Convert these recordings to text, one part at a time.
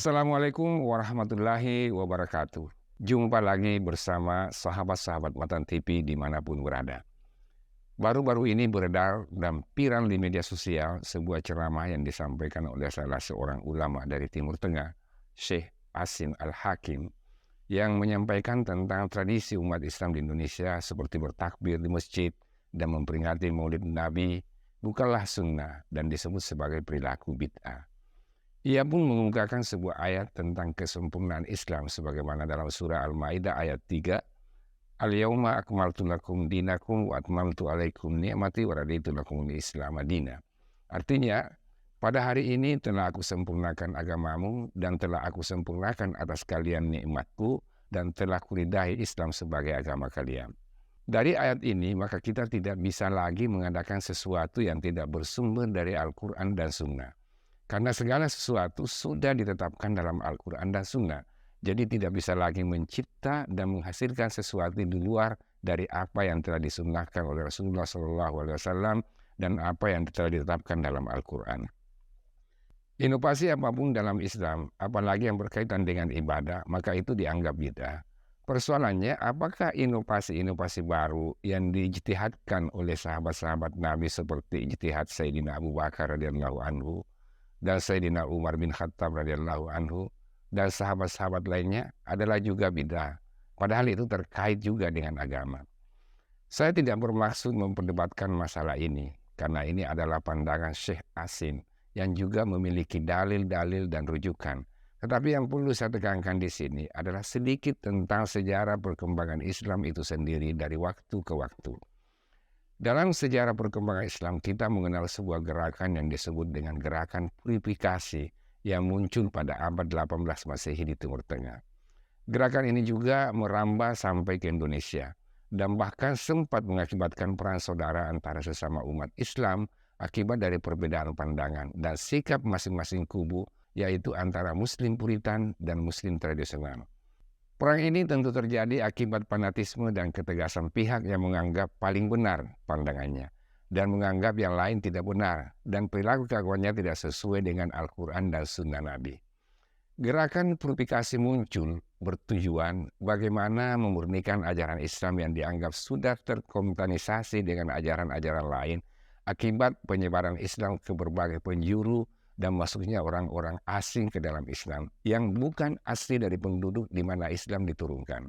Assalamualaikum warahmatullahi wabarakatuh. Jumpa lagi bersama sahabat-sahabat Matan TV dimanapun berada. Baru-baru ini beredar dan viral di media sosial sebuah ceramah yang disampaikan oleh salah seorang ulama dari Timur Tengah, Syekh Asin Al-Hakim, yang menyampaikan tentang tradisi umat Islam di Indonesia seperti bertakbir di masjid dan memperingati Maulid Nabi bukanlah sunnah dan disebut sebagai perilaku bid'ah. Ia pun mengemukakan sebuah ayat tentang kesempurnaan Islam sebagaimana dalam surah Al-Maidah ayat 3, Al-yauma akmaltu lakum dinakum wa atmamtu alaikum ni'mati wa raditu lakumul Islam madina. Artinya, pada hari ini telah aku sempurnakan agamamu dan telah aku sempurnakan atas kalian nikmatku dan telah kuridai Islam sebagai agama kalian. Dari ayat ini maka kita tidak bisa lagi mengadakan sesuatu yang tidak bersumber dari Al-Quran dan Sunnah. Karena segala sesuatu sudah ditetapkan dalam Al-Quran dan Sunnah. Jadi tidak bisa lagi mencipta dan menghasilkan sesuatu di luar dari apa yang telah disunnahkan oleh Rasulullah SAW dan apa yang telah ditetapkan dalam Al-Quran. Inovasi apapun dalam Islam, apalagi yang berkaitan dengan ibadah, maka itu dianggap bid'ah. Persoalannya, apakah inovasi-inovasi baru yang diijtihadkan oleh sahabat-sahabat Nabi seperti ijtihad Sayyidina Abu Bakar radhiyallahu anhu, dan Sayyidina Umar bin Khattab radhiyallahu anhu dan sahabat-sahabat lainnya adalah juga bid'ah. Padahal itu terkait juga dengan agama. Saya tidak bermaksud memperdebatkan masalah ini karena ini adalah pandangan Syekh Asin yang juga memiliki dalil-dalil dan rujukan. Tetapi yang perlu saya tekankan di sini adalah sedikit tentang sejarah perkembangan Islam itu sendiri dari waktu ke waktu. Dalam sejarah perkembangan Islam, kita mengenal sebuah gerakan yang disebut dengan gerakan purifikasi yang muncul pada abad 18 Masehi di Timur Tengah. Gerakan ini juga merambah sampai ke Indonesia dan bahkan sempat mengakibatkan perang saudara antara sesama umat Islam akibat dari perbedaan pandangan dan sikap masing-masing kubu, yaitu antara Muslim Puritan dan Muslim tradisional. Perang ini tentu terjadi akibat fanatisme dan ketegasan pihak yang menganggap paling benar pandangannya dan menganggap yang lain tidak benar dan perilaku keagamannya tidak sesuai dengan Al-Quran dan Sunnah Nabi. Gerakan purifikasi muncul bertujuan bagaimana memurnikan ajaran Islam yang dianggap sudah terkontaminasi dengan ajaran-ajaran lain akibat penyebaran Islam ke berbagai penjuru dan masuknya orang-orang asing ke dalam Islam yang bukan asli dari penduduk di mana Islam diturunkan.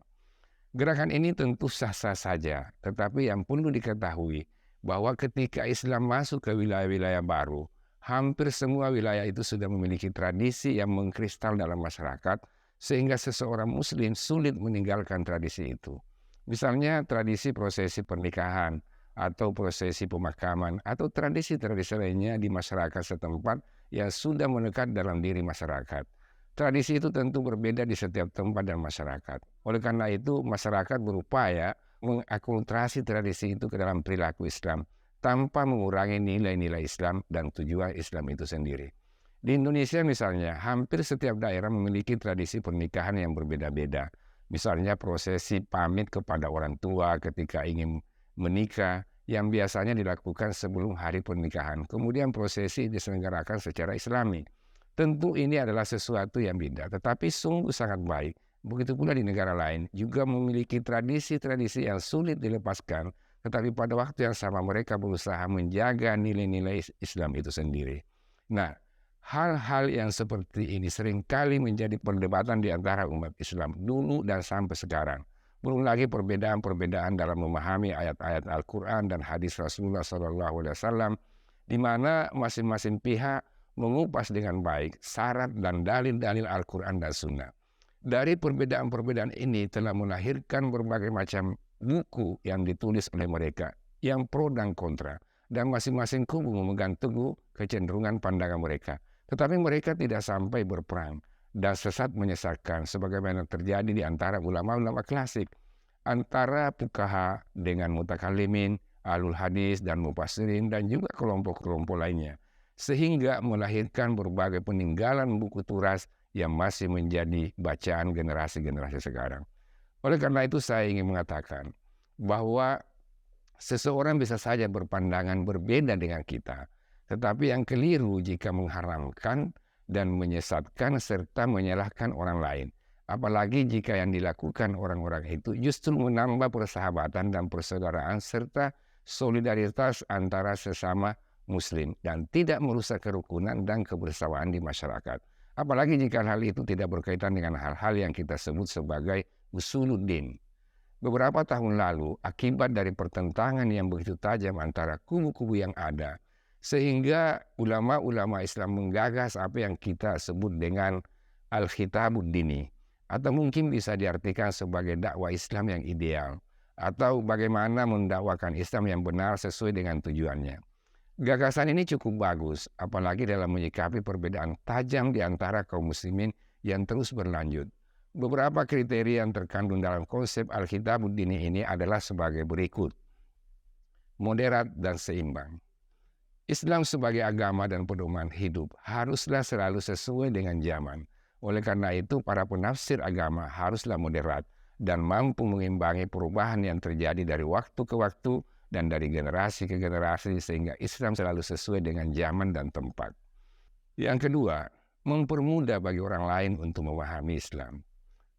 Gerakan ini tentu sah-sah saja, tetapi yang perlu diketahui bahwa ketika Islam masuk ke wilayah-wilayah baru, hampir semua wilayah itu sudah memiliki tradisi yang mengkristal dalam masyarakat sehingga seseorang Muslim sulit meninggalkan tradisi itu. Misalnya tradisi prosesi pernikahan atau prosesi pemakaman atau tradisi-tradisi lainnya di masyarakat setempat yang sudah melekat dalam diri masyarakat. Tradisi itu tentu berbeda di setiap tempat dan masyarakat. Oleh karena itu, masyarakat berupaya mengakulturasi tradisi itu ke dalam perilaku Islam tanpa mengurangi nilai-nilai Islam dan tujuan Islam itu sendiri. Di Indonesia misalnya, hampir setiap daerah memiliki tradisi pernikahan yang berbeda-beda. Misalnya prosesi pamit kepada orang tua ketika ingin menikah, yang biasanya dilakukan sebelum hari pernikahan. Kemudian prosesi diselenggarakan secara Islami. Tentu ini adalah sesuatu yang beda, tetapi sungguh sangat baik. Begitu pula di negara lain juga memiliki tradisi-tradisi yang sulit dilepaskan, tetapi pada waktu yang sama mereka berusaha menjaga nilai-nilai Islam itu sendiri. Nah, hal-hal yang seperti ini seringkali menjadi perdebatan di antara umat Islam dulu dan sampai sekarang. Belum lagi perbedaan-perbedaan dalam memahami ayat-ayat Al-Quran dan hadis Rasulullah SAW, di mana masing-masing pihak mengupas dengan baik syarat dan dalil-dalil Al-Quran dan Sunnah. Dari perbedaan-perbedaan ini telah melahirkan berbagai macam buku yang ditulis oleh mereka, yang pro dan kontra, dan masing-masing kubu memegang teguh kecenderungan pandangan mereka. Tetapi mereka tidak sampai berperang dan sesat menyesatkan sebagaimana terjadi di antara ulama-ulama klasik, antara fuqaha dengan mutakallimin, ahlul hadis dan mufassirin dan juga kelompok-kelompok lainnya, sehingga melahirkan berbagai peninggalan buku turas yang masih menjadi bacaan generasi-generasi sekarang. Oleh karena itu saya ingin mengatakan bahwa seseorang bisa saja berpandangan berbeda dengan kita, tetapi yang keliru jika mengharamkan dan menyesatkan serta menyalahkan orang lain. Apalagi jika yang dilakukan orang-orang itu justru menambah persahabatan dan persaudaraan serta solidaritas antara sesama Muslim dan tidak merusak kerukunan dan kebersamaan di masyarakat. Apalagi jika hal itu tidak berkaitan dengan hal-hal yang kita sebut sebagai usuluddin. Beberapa tahun lalu, akibat dari pertentangan yang begitu tajam antara kubu-kubu yang ada, sehingga ulama-ulama Islam menggagas apa yang kita sebut dengan Al-Khitabud Dini, atau mungkin bisa diartikan sebagai dakwah Islam yang ideal, atau bagaimana mendakwakan Islam yang benar sesuai dengan tujuannya. Gagasan ini cukup bagus, apalagi dalam menyikapi perbedaan tajam di antara kaum muslimin yang terus berlanjut. Beberapa kriteria yang terkandung dalam konsep Al-Khitabud Dini ini adalah sebagai berikut. Moderat dan seimbang. Islam sebagai agama dan pedoman hidup haruslah selalu sesuai dengan zaman. Oleh karena itu, para penafsir agama haruslah moderat dan mampu mengimbangi perubahan yang terjadi dari waktu ke waktu dan dari generasi ke generasi sehingga Islam selalu sesuai dengan zaman dan tempat. Yang kedua, mempermudah bagi orang lain untuk memahami Islam.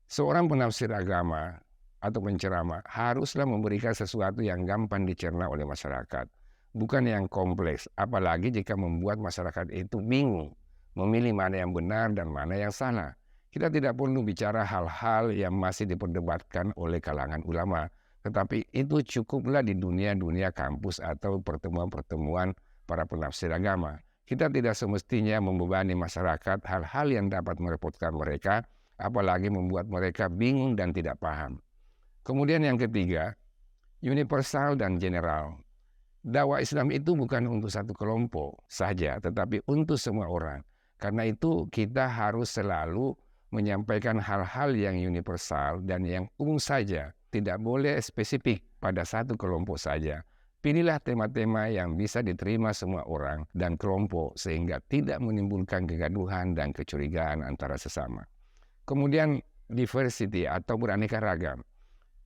Seorang penafsir agama atau penceramah haruslah memberikan sesuatu yang gampang dicerna oleh masyarakat, bukan yang kompleks, apalagi jika membuat masyarakat itu bingung memilih mana yang benar dan mana yang salah. Kita tidak perlu bicara hal-hal yang masih diperdebatkan oleh kalangan ulama, tetapi itu cukuplah di dunia kampus atau pertemuan-pertemuan para penafsir agama. Kita tidak semestinya membebani masyarakat hal-hal yang dapat merepotkan mereka, apalagi membuat mereka bingung dan tidak paham. Kemudian yang ketiga, universal dan general. Dakwah Islam itu bukan untuk satu kelompok saja, tetapi untuk semua orang. Karena itu kita harus selalu menyampaikan hal-hal yang universal dan yang umum saja. Tidak boleh spesifik pada satu kelompok saja. Pilihlah tema-tema yang bisa diterima semua orang dan kelompok sehingga tidak menimbulkan kegaduhan dan kecurigaan antara sesama. Kemudian diversity atau beraneka ragam.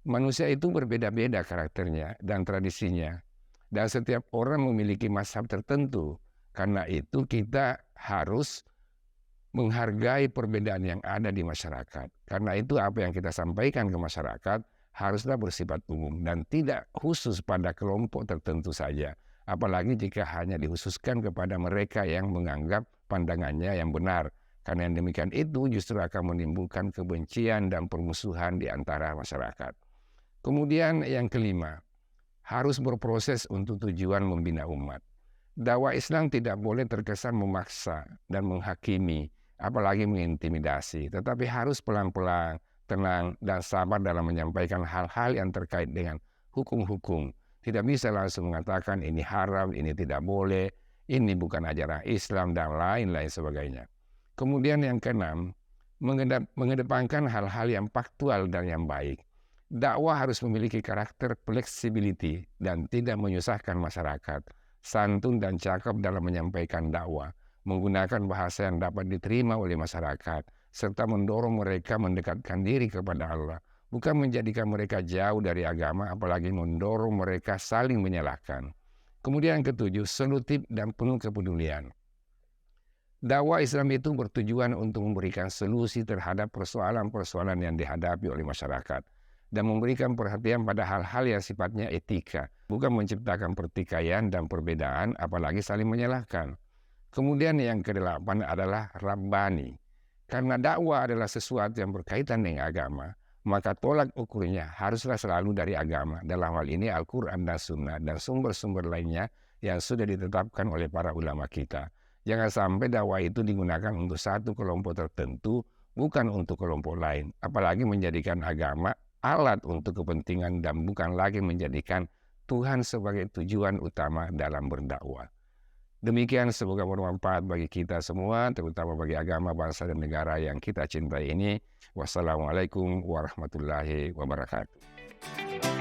Manusia itu berbeda-beda karakternya dan tradisinya. Dan setiap orang memiliki mazhab tertentu. Karena itu kita harus menghargai perbedaan yang ada di masyarakat. Karena itu apa yang kita sampaikan ke masyarakat haruslah bersifat umum dan tidak khusus pada kelompok tertentu saja. Apalagi jika hanya dikhususkan kepada mereka yang menganggap pandangannya yang benar. Karena yang demikian itu justru akan menimbulkan kebencian dan permusuhan di antara masyarakat. Kemudian yang kelima, harus berproses untuk tujuan membina umat. Dakwah Islam tidak boleh terkesan memaksa dan menghakimi, apalagi mengintimidasi, tetapi harus pelan-pelan, tenang, dan sabar dalam menyampaikan hal-hal yang terkait dengan hukum-hukum. Tidak bisa langsung mengatakan ini haram, ini tidak boleh, ini bukan ajaran Islam, dan lain-lain sebagainya. Kemudian yang keenam, mengedepankan hal-hal yang faktual dan yang baik. Dakwah harus memiliki karakter flexibility dan tidak menyusahkan masyarakat. Santun dan cakap dalam menyampaikan dakwah, menggunakan bahasa yang dapat diterima oleh masyarakat, serta mendorong mereka mendekatkan diri kepada Allah, bukan menjadikan mereka jauh dari agama, apalagi mendorong mereka saling menyalahkan. Kemudian yang ketujuh, solutif dan penuh kepedulian. Dakwah Islam itu bertujuan untuk memberikan solusi terhadap persoalan-persoalan yang dihadapi oleh masyarakat dan memberikan perhatian pada hal-hal yang sifatnya etika, bukan menciptakan pertikaian dan perbedaan, apalagi saling menyalahkan. Kemudian yang kedelapan adalah Rabbani. Karena dakwah adalah sesuatu yang berkaitan dengan agama, maka tolak ukurnya haruslah selalu dari agama. Dalam hal ini Al-Quran dan Sunnah dan sumber-sumber lainnya yang sudah ditetapkan oleh para ulama kita. Jangan sampai dakwah itu digunakan untuk satu kelompok tertentu, bukan untuk kelompok lain. Apalagi menjadikan agama alat untuk kepentingan dan bukan lagi menjadikan Tuhan sebagai tujuan utama dalam berdakwah. Demikian, semoga bermanfaat bagi kita semua, terutama bagi agama, bangsa, dan negara yang kita cintai ini. Wassalamualaikum warahmatullahi wabarakatuh.